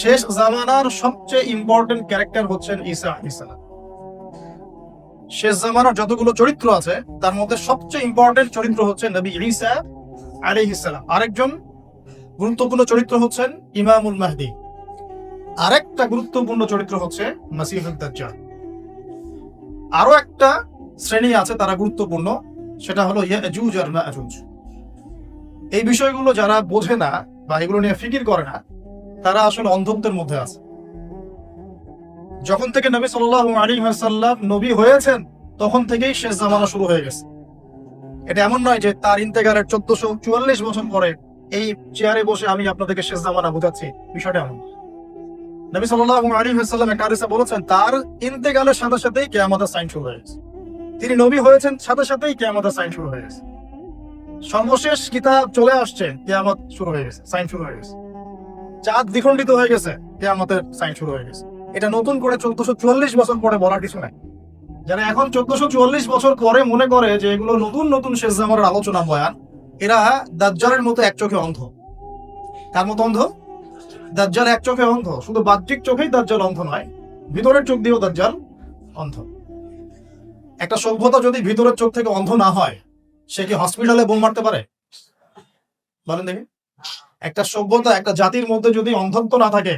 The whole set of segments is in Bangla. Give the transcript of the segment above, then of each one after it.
শেষ জামানার সবচেয়ে ইম্পর্টেন্ট ক্যারেক্টার হচ্ছেন ঈসা আলাইহিস সালাম। শেষ জামানার যতগুলো চরিত্র আছে তার মধ্যে সবচেয়ে ইম্পর্টেন্ট চরিত্র হচ্ছে নবী ঈসা আলাইহিস সালাম। আরেকজন গুরুত্বপূর্ণ চরিত্র হচ্ছেন ইমামুল মাহদি। আরেকটা গুরুত্বপূর্ণ চরিত্র হচ্ছে মাসিহুদ দাজ্জাল। আরো একটা শ্রেণী আছে তারা গুরুত্বপূর্ণ, সেটা হলো ইয়াজুজ আর মাজুজ। এই বিষয়গুলো যারা বোঝে না বা এগুলো নিয়ে ফিকির করে না, তারা আসলে অন্ধত্বের মধ্যে আছে। যখন থেকে নবী সাল্লাল্লাহু আলাইহি ওয়াসাল্লাম নবী হয়েছেন তখন থেকেই শেষ জামানা শুরু হয়ে গেছে। এটা এমন নয় যে তার ইন্তেকালের 1444 বছর পরে এই চেয়ারে বসে আমি আপনাদেরকে শেষ জামানা বোঝাচ্ছি, বিষয়টা এমন। নবী সাল্লাল্লাহু আলাইহি ওয়াসাল্লাম একটা হাদিসে বলেছেন তার ইন্তেকালের সাথে সাথেই কিয়ামতের সাইন শুরু হয়ে গেছে। তিনি নবী হয়েছেন সাথে সাথেই কিয়ামতের সাইন শুরু হয়ে গেছে। সর্বশেষ কিতাব চলে আসছে, কিয়ামত শুরু হয়ে গেছে, সাইন শুরু হয়ে গেছে। চাঁদ দ্বিখণ্ডিত হয়ে গেছে, কিয়ামতের সাইন শুরু হয়ে গেছে। এটা নতুন করে 1444 বছর পরে বলার কিছু নাই। যারা এখন 1444 বছর পরে মনে করে যে এগুলো নতুন নতুন শেষ জামানার আলোচনা বয়ান, এরা দাজ্জালের মতো এক চোখে অন্ধ। কার মতো অন্ধ? দাজ্জাল এক চোখে অন্ধ। শুধু বাহ্যিক চোখেই দাজ্জাল অন্ধ নয়, ভিতরের চোখ দিয়েও দাজ্জাল অন্ধ। একটা সভ্যতা যদি ভিতরের চোখ থেকে অন্ধ না হয়, সে কি হসপিটালে বোম মারতে পারে? বলেন দেখি। একটা সভ্যতা, একটা জাতির মধ্যে যদি অন্ধত্ব না থাকে,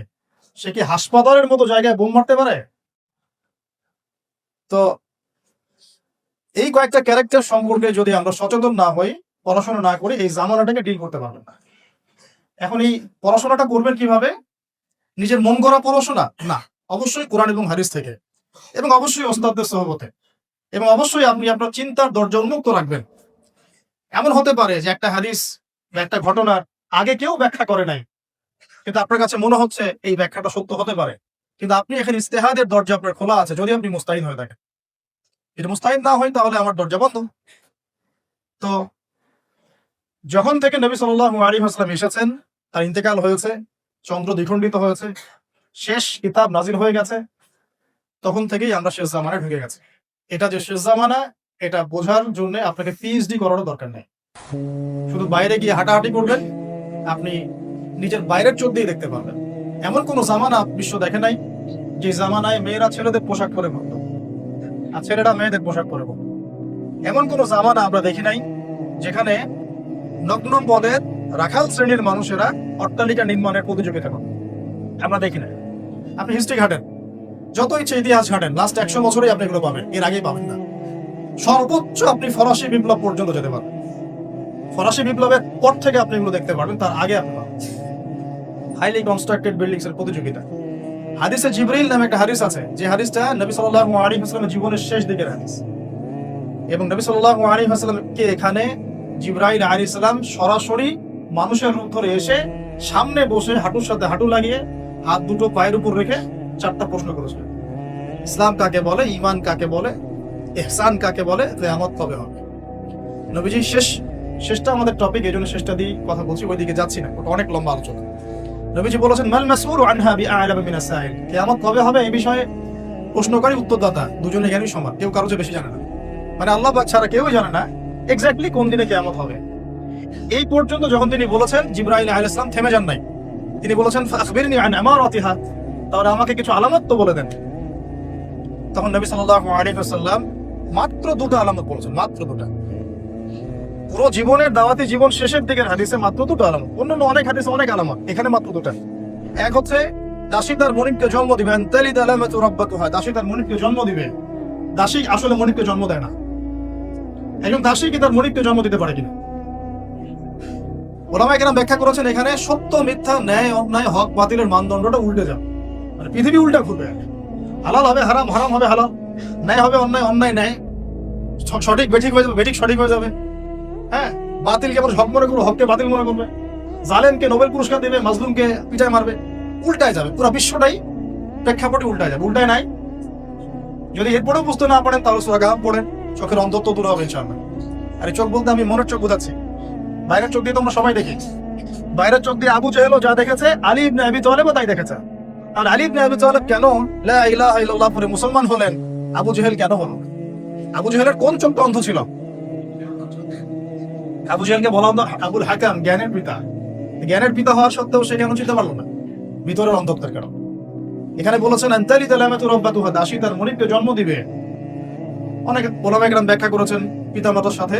সে কি হাসপাতালের মতো জায়গায় বোম মারতে পারে? তো এই কয়েকটা ক্যারেক্টার সম্পর্কে যদি আমরা সচেতন না হই, পড়াশোনা না করি, এই জামানাটাকে ডিল করতে পারবেন না। এখন এই পড়াশোনাটা করবেন কিভাবে? নিজের মন গড়া পড়াশোনা না, অবশ্যই কোরআন এবং হাদিস থেকে, এবং অবশ্যই ওস্তাদদের সহবতে, এবং অবশ্যই আপনি আপনার চিন্তার দরজা উন্মুক্ত রাখবেন। এমন হতে পারে যে একটা হাদিস বা একটা ঘটনার আগে কেউ ব্যাখ্যা করে নাই, কিন্তু আপনার কাছে মনে হচ্ছে এই ব্যাখ্যাটা সত্য হতে পারে, কিন্তু আপনি এখানে ইস্তেহাদের দরজা আপনার খোলা আছে, যদি আপনি মুস্তাহিদ হয়ে থাকেন। এটা মুস্তাহিদ না হয় তাহলে আমার দরজা বন্ধ। তো যখন থেকে নবী সাল্লাল্লাহু আলাইহি ওয়াসাল্লাম এসেছেন, তার ইন্তেকাল হয়েছে, চন্দ্র দ্বিখণ্ডিত হয়েছে, শেষ কিতাব নাজিল হয়ে গেছে, তখন থেকেই আমরা শেষ জামানায় ঢুকে গেছি। এটা যে শেষ জামানা, এটা বোঝার জন্য আপনাকে পিএইচডি করারও দরকার নেই। শুধু বাইরে গিয়ে হাঁটাহাঁটি করবেন, আপনি নিজের বাইরের চোখ দিয়ে দেখতে পারবেন। এমন কোন জামানা বিশ্ব দেখে নাই যে জামানায় মেয়েরা ছেলেদের পোশাক পরে ঘুরত আর ছেলেরা মেয়েদের পোশাক পরে ঘুরত। এমন কোন জামানা আমরা দেখি নাই যেখানে নগ্ন পদের রাখাল শ্রেণীর মানুষেরা অট্টালিকা নির্মাণের প্রতিযোগিতা করে। আমরা দেখি না। আপনি হিস্ট্রি ঘাটেন, যত ইচ্ছে ইতিহাস ঘাটেন, লাস্ট 100 বছরেই আপনি এগুলো পাবেন, এর আগেই পাবেন না। সর্বোচ্চ আপনি ফরাসি বিপ্লব পর্যন্ত যেতে পারবেন। ফরাসি বিপ্লবের পর থেকে আপনি এগুলো দেখতে পারবেন, তার আগে আপনি পাবেন হাইলি কনস্ট্রাক্টেড বিল্ডিংস এর প্রতিযোগিতা। হাদিসে জিবরিল নামে একটা হাদিস আছে, যে হাদিসটা নবী সাল্লাল্লাহু আলাইহি ওয়াসাল্লামের জীবনের শেষ দিকের হাদিস। এবং নবী সাল্লাল্লাহু আলাইহি ওয়াসাল্লামকে এখানে জিবরাইল আলাইহিস সালাম সরাসরি মানুষের রূপ ধরে এসে সামনে বসে হাঁটুর সাথে হাঁটু লাগিয়ে হাত দুটো পায়ের উপর রেখে 4টা প্রশ্ন করেছিলেন। ইসলাম কাকে বলে, ঈমান কাকে বলে, ইহসান কাকে বলে, কিয়ামত কবে হবে। নবীজি শেষটা আমাদের টপিক, এই জন্য শেষটা দিয়ে কথা বলছি, ওইদিকে যাচ্ছি না, ওটা অনেক লম্বা আলোচনা। নবীজি বলেছেন মাল মাসউলু আনহা বিআ'লামা মিনাস সাইল, কিয়ামত কবে হবে এই বিষয়ে প্রশ্নকারী উত্তরদাতা দুজনে জ্ঞানী সমান, কেউ কারো চেয়ে বেশি জানে না। মানে আল্লাহ পাক ছাড়া কেউই জানে না এক্স্যাক্টলি কোন দিনে কিয়ামত হবে। এই পর্যন্ত যখন তিনি বলেছেন, জিবরাইল আলাইহিস সালাম থেমে যান নাই। তিনি বলেছেন ফাখবিরনি আন আমারাতিহা, তাহলে আমাকে কিছু আলামত তো বলে দেন। তখন নবী সাল্লাল্লাহু আলাইহি ওয়াসাল্লাম মাত্র 2টা আলামত বলেছেন, মাত্র 2টা। পুরো জীবনের দাওয়াতি জীবন শেষের দিকের হাদিসে মাত্র 2টা আলামত, অন্যান্য অনেক হাদিসে অনেক আলামত, এখানে মাত্র 2টা। এক হচ্ছে দাসী তার মনিবকে জন্ম দিবে, তালিদ আলামাতু রাব্বাতুহা, দাসী তার মনিবকে জন্ম দিবে। দাসী আসলে মনিবকে জন্ম দেয় না। একজন দাসী কি তার মনিবকে জন্ম দিতে পারে কিনা? ওলামায়ে কেরাম ব্যাখ্যা করেছেন এখানে সত্য মিথ্যা, ন্যায় অন্যায়, হক বাতিলের মানদণ্ডটা উল্টে যাবে, মানে পৃথিবী উল্টা ঘুরবে। হালাল হবে হারাম, হারাম হবে হালাল, ন্যায় হবে অন্যায়, অন্যায় ন্যায়, সঠিক বেঠিক হয়ে যাবে, বেঠিক সঠিক হয়ে যাবে। হ্যাঁ, বাতিলকে আবার হক মনে করবে, হককে বাতিল মনে করবে, জালেমকে নোবেল পুরস্কার দেবে, মাজলুমকে পিটায় মারবে, উল্টায় যাবে। পুরো বিশ্বটাই প্রেক্ষাপটে উল্টায় যাবে। উল্টায় নাই? যদি এরপরেও বুঝতে না পারেন তাহলে সূরা কাহাফ পড়েন, চোখের অন্ধত্ব দূর হবে ইনশাআল্লাহ। আর এই চোখ বলতে আমি মনের চোখ বোঝাচ্ছি, বাইরের চোখ দিয়ে তোমরা সবাই দেখি। বাইরের চোখ দিয়ে আবু জেহেলও যা দেখেছে, আলী ইবনে আবি তালেবও তাই দেখেছে। আর আলী ইবনে আবি তালেব কেন লা ইলাহা ইল্লাল্লাহ পড়ে মুসলমান হলেন, আবু জেহেল কেন হলো? আবু জেহেলের কোন চোখটা অন্ধ ছিল? আবু জেহেলকে বলা হতো আবুল হাকাম, জ্ঞানের পিতা। জ্ঞানের পিতা হওয়ার সত্ত্বেও সে কেন চিনতে পারলো না? ভিতরের অন্ধত্বের কারণ। এখানে বলেছেন আনতালিদা লামাতু রাব্বাতুহা, দাসী তার মনিবকে জন্ম দিবে। অনেক ওলামা একরাম ব্যাখ্যা করেছেন পিতামাতার সাথে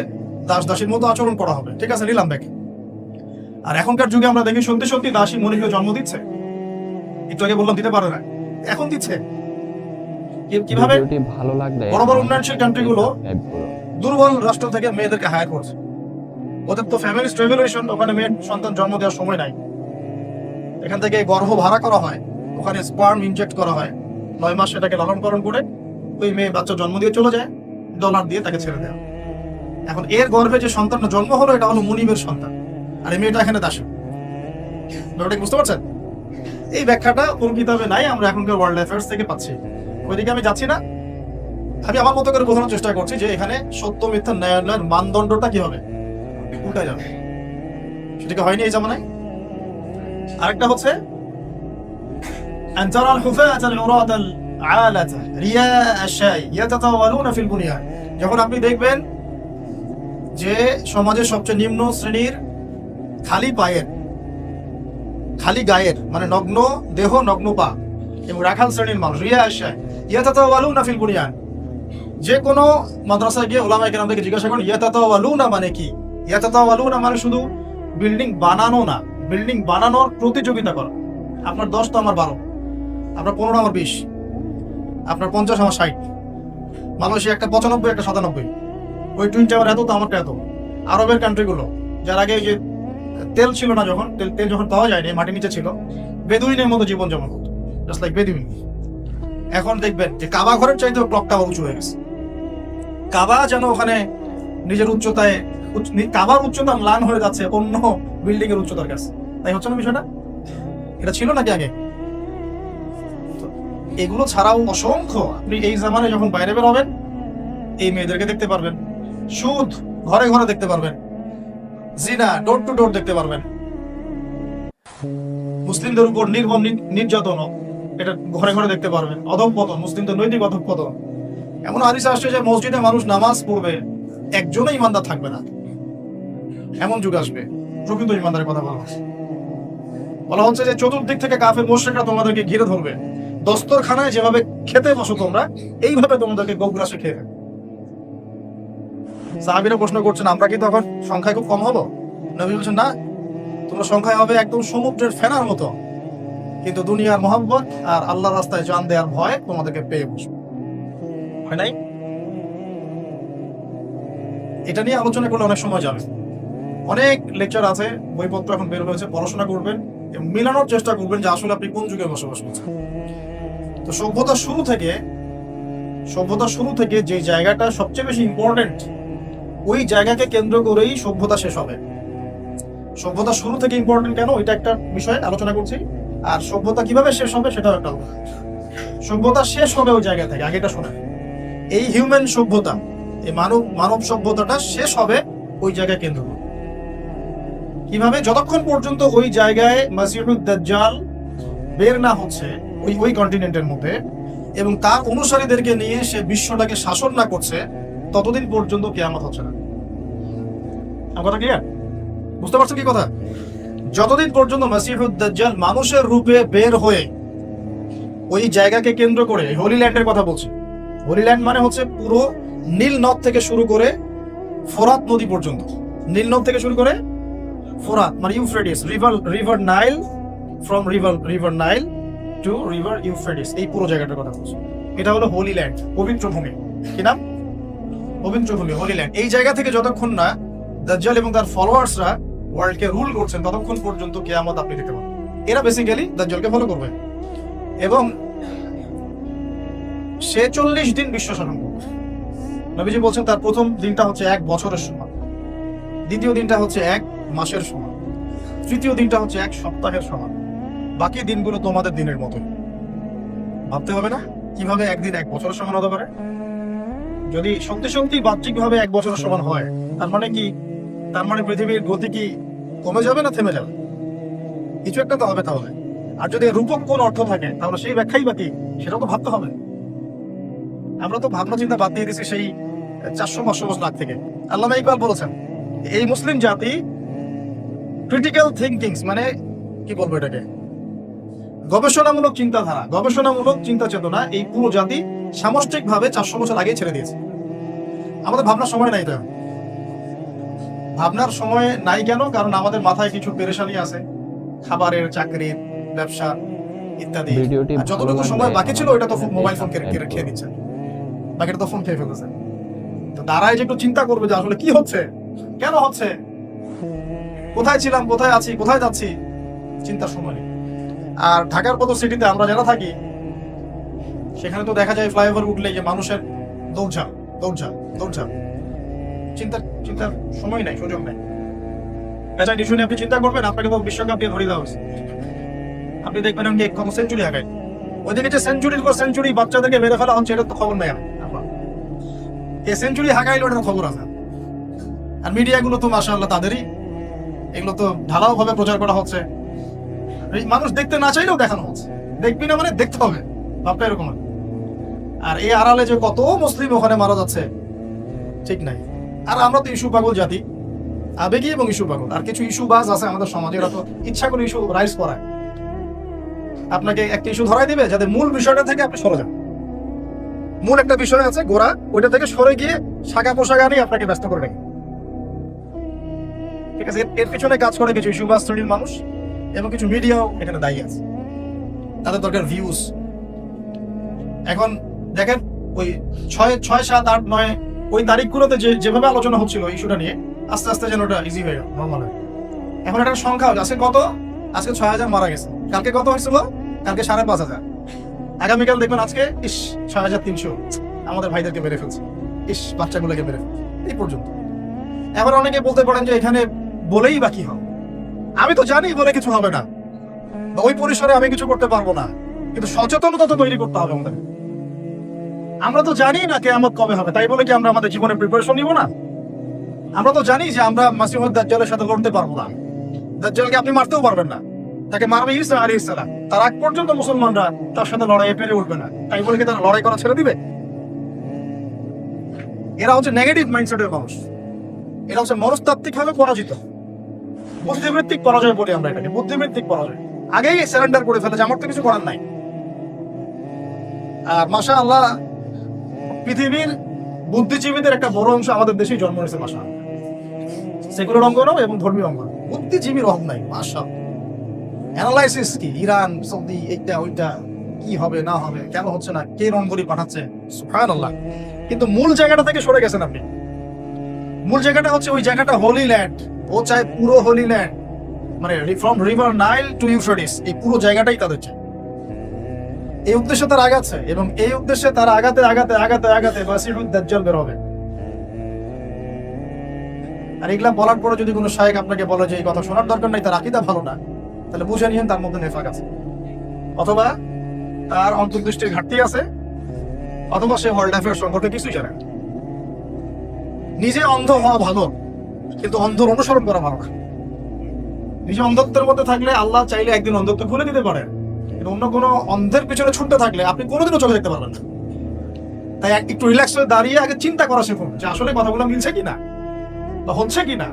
দাস দাসীর মতো আচরণ করা হবে, ঠিক আছে, নিলাম ব্যাখ্যা। আর এখনকার যুগে আমরা দেখি সত্যি সত্যি দাসী মনিবকে জন্ম দিচ্ছে। একটু আগে বললাম দিতে পারে না, এখন দিচ্ছে। কিভাবে? ভালো লাগলে বড় বড় উন্নয়নশীল কান্ট্রিগুলো দুর্বল রাষ্ট্র থেকে মেয়েদেরকে হায়ার করছে। ওদের তো ফ্যামিলি স্ট্রেভেলেশন, ওখানে মেয়ের সন্তান জন্ম দেওয়ার সময় নাই। এখান থেকে গর্ভ ভাড়া করা হয়, ওখানে স্পার্ম ইনজেক্ট করা হয়, 9 মাস সেটাকে লালন পালন করে ওই মেয়ে বাচ্চা জন্ম দিয়ে চলে যায়, ডলার দিয়ে তাকে ছেড়ে দেওয়া। এখন এর গর্ভে যে সন্তানটা জন্ম হলো এটা হলো মুনিবের সন্তান, আর এই মেয়েটা এখানে দাসী। ব্যাপারটা বুঝতে পারছেন? এই ব্যাখ্যাটা কোন কিতাবে নাই, আমরা এখনকার ওয়ার্ল্ড অ্যাফেয়ার্স থেকে পাচ্ছি। ওইদিকে আমি যাচ্ছি না, আমি আমার মতো করে বোঝানোর চেষ্টা করছি যে এখানে সত্য মিথ্যা ন্যায়ালয়ের মানদণ্ডটা কি হবে, উল্টা যাবে। সেটা কি হয়নি এই জামানায়? আরেকটা হচ্ছে যখন আপনি দেখবেন যে সমাজের সবচেয়ে নিম্ন শ্রেণীর খালি পায়ের, খালি গায়ের, মানে নগ্ন দেহ নগ্ন পা এবং রাখাল শ্রেণীর মানুষ, রিয়া আশায় ইয়াতাতাওয়ালুনা ফিল বুনিয়ান। যে কোনো মাদ্রাসায় গিয়ে ওলামায়ে কেরামদেরকে জিজ্ঞাসা করেন ইয়াতাতাওয়ালুনা মানে কি? ইয়াতাতাওয়ালুনা মানে শুধু বিল্ডিং বানানো না, বিল্ডিং বানানোর প্রতিযোগিতা করা। আপনার 10 তো আমার 12, আপনার 15 আমার 20, আপনার 50 আমার 60, মালয়েশিয়া একটা 95 একটা 97, ওই টুইন টাওয়ার এত তো আমারটা এত। আরবের কান্ট্রিগুলো যার আগে যে তেল ছিল না, যখন তেল যখন পাওয়া যায়নি, মাটির নিচে ছিল, বেদুইনের মতো জীবন যেমন হতো, জাস্ট লাইক বেদুইন। এখন দেখবেন যে কাবা ঘরের চাইতেও ক্লক টাওয়ার উঁচু হয়ে গেছে। কাবা যেন ওখানে নিজের উচ্চতায়, কাবার উচ্চতা ম্লান হয়ে যাচ্ছে অন্য বিল্ডিং এর উচ্চতার কাছে। তাই হচ্ছে না বিষয়টা? এটা ছিল নাকি আগে? এগুলো ছাড়াও অসংখ্য, আপনি এই জামানায় যখন বাইরে বের হবেন এই মেয়েদেরকে দেখতে পারবেন, সুদ ঘরে ঘরে দেখতে পারবেন, জিনা ডোর টু ডোর দেখতে পারবেন, মুসলিমদের উপর নির্মম নির্যাতন এটা ঘরে ঘরে দেখতে পারবেন, অধঃপতন, মুসলিমদের নৈতিক অধঃপতন। এমন হাদিস আসছে যে মসজিদে মানুষ নামাজ পড়বে, একজনও ইমানদার থাকবে না, এমন যুগ আসবে। প্রকৃত ইমানদারের কথা বলা হচ্ছে যে চতুর্দিক থেকে কাফের মুশরিকরা তোমাদেরকে ঘিরে ধরবে, দস্তরখানায় যেভাবে খেতে বসো তোমরা, এইভাবে তোমাদেরকে গোগ্রাসে খেয়ে থাকবে। সাহাবীরা প্রশ্ন করছেন আমরা কি তখন সংখ্যায় খুব কম হবো? নবী বলছেন না, তোমরা সংখ্যায় হবে একদম সমুদ্রের ফেনার মতো, কিন্তু দুনিয়ার মহব্বত আর আল্লাহর রাস্তায় জান দেওয়ার ভয় তোমাদেরকে পেয়ে বসবে। হয় নাই? এটা নিয়ে আলোচনা করলে অনেক সময় যাবে, অনেক লেকচার আছে, বইপত্র এখন বের হয়েছে, পড়াশোনা করবেন এবং মিলানোর চেষ্টা করবেন যে আসলে আপনি কোন যুগে বসবাস করছেন। তো সভ্যতার শুরু থেকে যে জায়গাটা সবচেয়ে বেশি ইম্পর্টেন্ট, ওই জায়গাকে কেন্দ্র করেই সভ্যতা শেষ হবে। সভ্যতা শুরু থেকে ইম্পর্টেন্ট কেন, এটা একটা বিষয় আলোচনা করছি। আর সভ্যতা কিভাবে শেষ হবে সেটাও একটা। সভ্যতা শেষ হবে ওই জায়গা থেকে, আগেটা শোনা, এই হিউম্যান সভ্যতা, এই মানব সভ্যতাটা শেষ হবে ওই জায়গায় কেন্দ্র করে। কিভাবে? যতক্ষণ পর্যন্ত ওই জায়গায় মাসিহুদ দাজ্জাল বের না হচ্ছে ওই কন্টিনেন্টের মধ্যে, এবং তার অনুসারীদেরকে নিয়ে সে বিশ্বটাকে শাসন না করছে, ততদিন পর্যন্ত কিয়ামত হচ্ছে না। আমার কথা ক্লিয়ার? বুঝতে পারছেন কি কথা? যতদিন পর্যন্ত মাসিহুদ দাজ্জাল মানুষের রূপে বের হয়ে ওই জায়গাকে কেন্দ্র করে, হোলি ল্যান্ডের কথা বলছি, হোলি ল্যান্ড মানে হচ্ছে পুরো নীল নদ থেকে শুরু করে ফোরাত নদী পর্যন্ত, নীল নদ থেকে শুরু করে ফোরাত মানে Euphrates, river Nile, from river Nile to river Euphrates, এই পুরো জায়গাটার কথা বলছি। এটা হলো হোলি ল্যান্ড, পবিত্র ভূমি। কি নাম? পবিত্র ভূমি, হোলি ল্যান্ড। এই জায়গা থেকে যতক্ষণ না দাজ্জাল এবং তার ফলোয়ার্সরা ওয়ার্ল্ডকে রুল করছেন, ততক্ষণ পর্যন্ত কিয়ামত আপনি দেখতে পাবেন। এরা বেসিক্যালি দাজ্জালকে ফলো করবে এবং সে 40 দিন বিশ্ব শাসন করবে। নবীজি বলছেন তার প্রথম দিনটা হচ্ছে 1 বছরের সমান, দ্বিতীয় দিনটা হচ্ছে 1 মাসের সমান, তৃতীয় দিনটা হচ্ছে 1 সপ্তাহের সমান, বাকি দিনগুলো তোমাদের দিনের মতো। ভাবতে হবে না কিভাবে একদিন 1 বছরের সমান হতে পারে? যদি সত্যি বাহ্যিকভাবে 1 বছরের সমান হয়, তার মানে কি? তার মানে পৃথিবীর গতি কি কমে যাবে না থেমে যাবে? কিছু একটা তো হবে তাহলে। আর যদি রূপক কোন অর্থ থাকে তাহলে সেই ব্যাখ্যাই বাকি, সেটাও তো ভাবতে হবে। আমরা তো ভাবনা চিন্তা বাদ দিয়ে দিচ্ছি সেই 400-500 লাখ থেকে। আল্লামা ইকবাল বলেছেন এই মুসলিম জাতি ক্রিটিক্যাল থিঙ্কিংস, মানে কি বলবো এটাকে, গবেষণামূলক চিন্তাধারা, গবেষণামূলক চিন্তা চেতনা এই পুরো জাতি সামষ্টিকভাবে 400 বছর আগেই ছেড়ে দিয়েছে। আমাদের ভাবনার সময় নাই। তো ভাবনার সময় নাই কেন? কারণ আমাদের মাথায় কিছু পেরেশানি আছে, খাবারের, চাকরির, ব্যবসা ইত্যাদি। যতটুকু সময় বাকি ছিল ওইটা তো মোবাইল ফোন খেয়ে নিচ্ছে, বাকিটা তো ফোন খেয়ে ফেলতেছে। তো দাঁড়ায় যে একটু চিন্তা করবে যে আসলে কি হচ্ছে, কেন হচ্ছে, কোথায় ছিলাম, কোথায় আছি, কোথায় যাচ্ছি, চিন্তার সময় নেই। আর ঢাকার মতো সিটিতে আমরা যারা থাকি সেখানে তো দেখা যায় ফ্লাইওভার উঠলে যে মানুষের দৌড়ঝাঁপ দৌড়ঝাঁপ দৌড়ঝাঁপ, চিন্তার সময় নাই, সুযোগ নাই। পেঁচা ইস্যু নিয়ে আপনি চিন্তা করবেন, আপনাকে তো বিশ্বকাপ দিয়ে ধরে দেওয়া হয়েছে। আপনি দেখবেন আমি কত সেঞ্চুরি হাঁকায়, ওইদিকে যে সেঞ্চুরির পর সেঞ্চুরি বাচ্চাদেরকে মেরে ফেলা হচ্ছে, এটা তো খবর নেই। এই সেঞ্চুরি হাঁকাইলো এটা খবর আছে। আর মিডিয়াগুলো তো মাশাআল্লাহ তাদেরই, এগুলো তো ঢালাও ভাবে প্রচার করা হচ্ছে। মানুষ দেখতে না চাইলেও দেখানো হচ্ছে, দেখবি না মানে দেখতে হবে, ভাবটা এরকম। আর এই আড়ালে যে কত মুসলিম ওখানে মারা যাচ্ছে ঠিক নাই। আর আমরা তো ইস্যু পাগল জাতি, আবেগী এবং ইস্যু পাগল। আর কিছু ইস্যু বাজ আছে আমাদের সমাজে, এরা তো ইচ্ছা করে ইস্যু রাইজ করায়। আপনাকে একটা ইস্যু ধরাই দিবে যাতে মূল বিষয়টা থেকে আপনি সরে যান। মূল একটা বিষয় আছে গোড়া, ওইটা থেকে সরে গিয়ে শাখা পোশাক আনি আপনাকে ব্যস্ত করে রাখে। ঠিক আছে, এর পিছনে কাজ করে কিছু ইস্যু বাজ শ্রেণীর মানুষ এবং কিছু মিডিয়াও এখানে দায়ী আছে। তাদের দরকার ভিউজ। এখন দেখেন ওই 6, 7, 8, 9 ওই তারিখগুলোতে যেভাবে আলোচনা হচ্ছিল ইস্যুটা নিয়ে, আস্তে আস্তে যেন ওটা ইজি হয়ে গেল, নর্মাল হয়ে। এখন একটা সংখ্যা আজকে কত, আজকে 6000 মারা গেছে, কালকে কত হয়েছিল, কালকে 5500, আগামীকাল দেখবেন আজকে 6300 আমাদের ভাইদেরকে মেরে ফেলছে, বাচ্চাগুলোকে মেরে ফেলছে, এই পর্যন্ত। এবার অনেকে বলতে পারেন যে এখানে বলেই বাকি হবে, আমি তো জানি বলে কিছু হবে না, ওই পরিসরে আমি কিছু করতে পারবো না, কিন্তু সচেতনতা তো তৈরি করতে হবে আমাদের। আমরা তো জানি না কিয়ামত কবে হবে, তাই বলে কি আমরা আমাদের জীবনে প্রিপারেশন নিব না? আমরা তো জানি যে আমরা মাসিহুদ দাজ্জালের সাথে লড়তে পারবো না, দাজ্জালকে আপনি মারতেও পারবেন না, তাকে মারবে ঈসা আলাইহিস সালাম। তার আগ পর্যন্ত মুসলমানরা তার সাথে লড়াইয়ে পেরে উঠবে না, তাই বলে কি তারা লড়াই করা ছেড়ে দিবে? এরা হচ্ছে নেগেটিভ মাইন্ডসেটের মানুষ, এরা হচ্ছে মনস্তাত্ত্বিকভাবে পরাজিত, বুদ্ধিবৃত্তিক পরাজয় বলি আমরা এটাকে, বুদ্ধিবৃত্তিক পরাজয়। আগেই সারেন্ডার করে ফেলে যে আমার তো কিছু করার নাই। আর মাশাআল্লাহ পৃথিবীর বুদ্ধিজীবীদের একটা বড় অংশ আমাদের দেশেই জন্ম নিয়েছে, মাশাআল্লাহ। সেকুলার অঙ্গনও এবং ধর্মীয় অঙ্গন, বুদ্ধিজীবীর অভাব নাই, মাশাআল্লাহ। অ্যানালাইসিস কি, ইরান সৌদি এইটা ওইটা কি হবে না হবে, কেন হচ্ছে না, কে রংগরি পাঠাচ্ছে, সুবহানাল্লাহ। কিন্তু মূল জায়গাটা থেকে সরে গেছেন আপনি। মূল জায়গাটা হচ্ছে ওই জায়গাটা হোলি ল্যান্ড, ও চায় পুরো হোলি ল্যান্ড, মানে from river Nile to Euphrates, এই পুরো জায়গাটাই তাদের চাই। এই উদ্দেশ্যে তারা আগাচ্ছে এবং এই উদ্দেশ্যে তারা আগাতে আগাতে আগাতে আগাতে মাসিহুদ দাজ্জাল বের হবে। আর এগুলা বলার পরে যদি কোনো শায়েখ আপনাকে বলে যে এই কথা শোনার দরকার নাই, তার আকীদা ভালো না, তাহলে বুঝে নিয়েন তার মধ্যে নেফাক আছে, অথবা তার অন্তর্দৃষ্টির ঘাটতি আছে, অথবা সে ওয়ার্ল্ড অ্যাফেয়ার্স সম্পর্কে কিছুই জানে না। নিজে অন্ধ হওয়া ভালো, কিন্তু অন্ধর অনুসরণ করা ভালো না। নিজে অন্ধত্বের মধ্যে থাকলে আল্লাহ চাইলে একদিন অন্ধত্ব খুলে দিতে পারে, কিন্তু অন্য কোনো অন্ধের পিছনে ছুটতে থাকলে আপনি কোনোদিনও চোখে দেখতে পারবেন না। তাই একটু রিল্যাক্স হয়ে দাঁড়িয়ে আগে চিন্তা করা শিখুন যে আসলে কথাগুলো মিলছে কিনা বা হচ্ছে কিনা।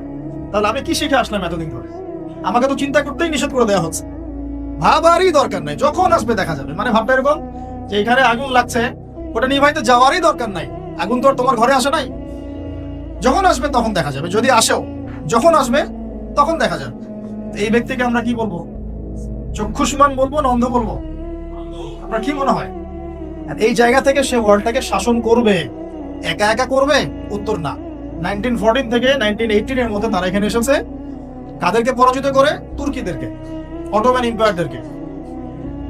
তাহলে আমি কি শিখে আসলাম এতদিন ধরে? আমাকে তো চিন্তা করতেই নিষেধ করে দেওয়া হচ্ছে, ভাবারই দরকার নাই, যখন আসবে দেখা যাবে। মানে ভাবটা এরকম যে এখানে আগুন লাগছে, ওটা নিভাইতে যাওয়ারই দরকার নাই, আগুন তো আর তোমার ঘরে আসে নাই, যখন আসবে তখন দেখা যাবে। যদি আসেও, যখন আসবে তখন দেখা যাবে। এই ব্যক্তিকে আমরা কি বলবো, চক্ষুষ্মান বলবো না অন্ধ বলবো? আপনার কি মনে হয়? এই জায়গা থেকে সে ওয়ার্ল্ডটাকে শাসন করবে, একা একা করবে? উত্তর না। 1914 থেকে 1918 এর মধ্যে তারা এখানে এসেছে, কাদেরকে পরাজিত করে? তুর্কিদেরকে, অটোমান এম্পায়ারদেরকে।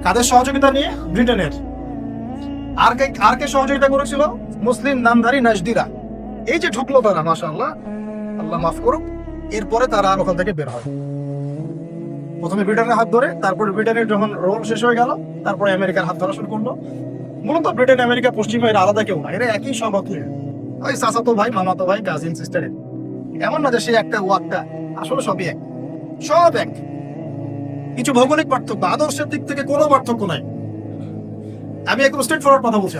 কাদের সহযোগিতা নিয়ে? ব্রিটেনের। আর কে সহযোগিতা করেছিল? মুসলিম নামধারী নাজদিরা। এই যে ঢুকলো তারা, মাশাআল্লাহ, আল্লাহ মাফ করুক, এরপরে তারা আর ওখান থেকে বের হয়। প্রথমে ব্রিটেনের হাত ধরে, তারপরে ব্রিটেনের যখন রোল শেষ হয়ে গেল, তারপরে আমেরিকার হাত ধরা শুরু করলো। মূলত ব্রিটেন আমেরিকা পশ্চিমা এরা আলাদা কেউ না, এরা একই সব, ওই চাচাতো ভাই, মামাতো ভাই, কাজিন সিস্টারের। এমন না যে সে একটা ও একটা, আসলে সবই এক, সব এক। কিছু ভৌগোলিক পার্থক্য, আদর্শের দিক থেকে কোনো পার্থক্য নাই। আমি একদম স্ট্রেট ফরওয়ার্ড কথা বলছি,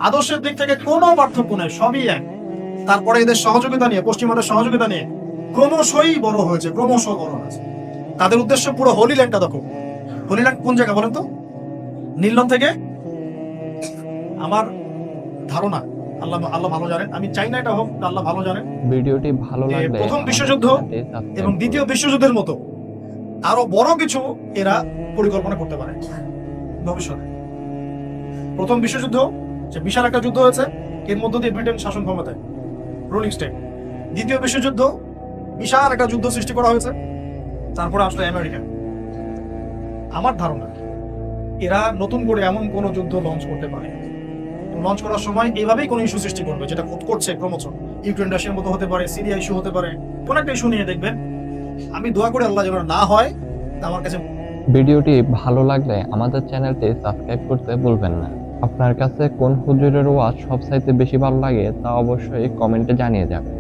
আদর্শের দিক থেকে কোনো পার্থক্য নাই, সবই এক। তারপরে এদের সহযোগিতা নিয়ে, পশ্চিমাদের সহযোগিতা নিয়ে ক্রমশই বড় হয়েছে, ক্রমশ বড় হয়েছে। তাদের উদ্দেশ্য পুরো হোলি ল্যান্ডটা দখল, হলিল্যান্ড কোন জায়গা বলেন তো? নীলনদ থেকে আমার ধারণা, আল্লাহ আল্লাহ ভালো জানেন, আমি চাই না এটা হোক, আল্লাহ ভালো জানেন, ভিডিওটি ভালো যে লাগলে প্রথম আমাদের বিশ্বযুদ্ধ চ্যানেলটি সাবস্ক্রাইব এবং দ্বিতীয় করুন। বিশ্বযুদ্ধের মতো আরো বড় কিছু এরা পরিকল্পনা করতে পারে ভবিষ্যতে। প্রথম বিশ্বযুদ্ধ যে বিশাল একটা যুদ্ধ হয়েছে, এর মধ্য দিয়ে ব্রিটেন শাসন ক্ষমতায়, রুলিং স্টেট। দ্বিতীয় বিশ্বযুদ্ধ বিশাল একটা যুদ্ধ সৃষ্টি করা হয়েছে, তারপরে আসলে আমেরিকা। আমার ধারণা এরা নতুন করে এমন কোন যুদ্ধ লঞ্চ করতে পারে, লঞ্চ করার সময় এইভাবেই কোনো ইস্যু সৃষ্টি করবে, যেটা করছে ক্রমশ। ইউক্রেন রাশিয়ার মতো হতে পারে, সিরিয়া ইস্যু হতে পারে, কোন একটা ইস্যু নিয়ে দেখবেন। আমি দোয়া করি আল্লাহ যেন না হয়। আমার কাছে ভিডিওটি ভালো লাগলে আমাদের চ্যানেলটি সাবস্ক্রাইব করতে ভুলবেন না। আপনার কাছে কোন হুজুরের ওয়াজ সবচাইতে বেশি ভালো লাগে তা অবশ্যই কমেন্টে জানিয়ে যাবেন।